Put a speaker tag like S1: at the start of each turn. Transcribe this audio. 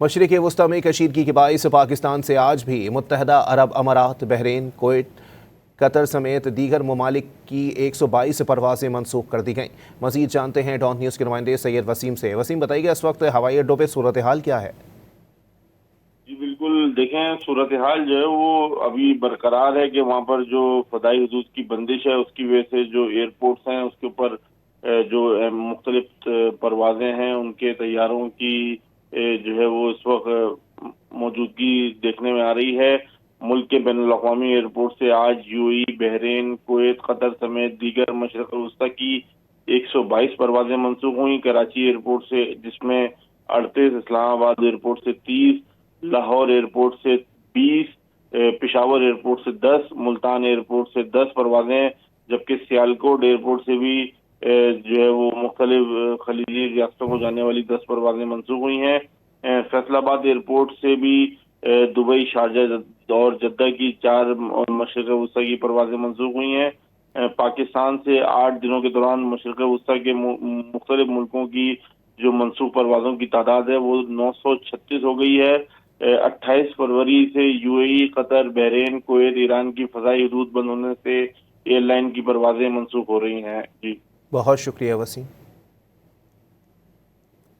S1: مشرق وسطی میں کشیدگی کے باعث پاکستان سے آج بھی متحدہ عرب امارات، بحرین، کویت، قطر سمیت دیگر ممالک کی 122 پروازیں منسوخ کر دی گئیں۔ مزید جانتے ہیں ڈان نیوز کے نمائندے سید وسیم سے۔ وسیم، بتائیے کہ اس وقت ہوائی اڈوں پہ صورتحال کیا ہے؟
S2: جی بالکل، دیکھیں صورتحال جو ہے وہ ابھی برقرار ہے کہ وہاں پر جو فضائی حدود کی بندش ہے اس کی وجہ سے جو ایئرپورٹس ہیں اس کے اوپر جو مختلف پروازیں ہیں ان کے طیاروں کی جو ہے وہ اس وقت موجودگی دیکھنے میں آ رہی ہے۔ ملک کے بین الاقوامی ایئرپورٹ سے آج U A E, Bahrain, Kuwait, Qatar سمیت دیگر مشرق وسطی کی 122 پروازیں منسوخ ہوئیں۔ کراچی ایئرپورٹ سے جس میں 38، اسلام آباد ایئرپورٹ سے 30، لاہور ایئرپورٹ سے 20، پشاور ایئرپورٹ سے 10، ملتان ایئرپورٹ سے 10 پروازیں، جبکہ سیالکوٹ ایئرپورٹ سے بھی جو ہے وہ مختلف خلیجی ریاستوں کو جانے والی 10 پروازیں منسوخ ہوئی ہیں۔ فیصل آباد ایئرپورٹ سے بھی دبئی، شارجہ اور جدہ کی 4 مشرق وسطی کی پروازیں منسوخ ہوئی ہیں۔ پاکستان سے 8 دنوں کے دوران مشرق وسطی کے مختلف ملکوں کی جو منسوخ پروازوں کی تعداد ہے وہ 936 ہو گئی ہے۔ 28 فروری سے you A E, Qatar, Bahrain, Kuwait, Iran کی فضائی حدود بند ہونے سے ایئر لائن کی پروازیں منسوخ ہو رہی ہیں۔ جی
S1: بہت شکریہ وسیم۔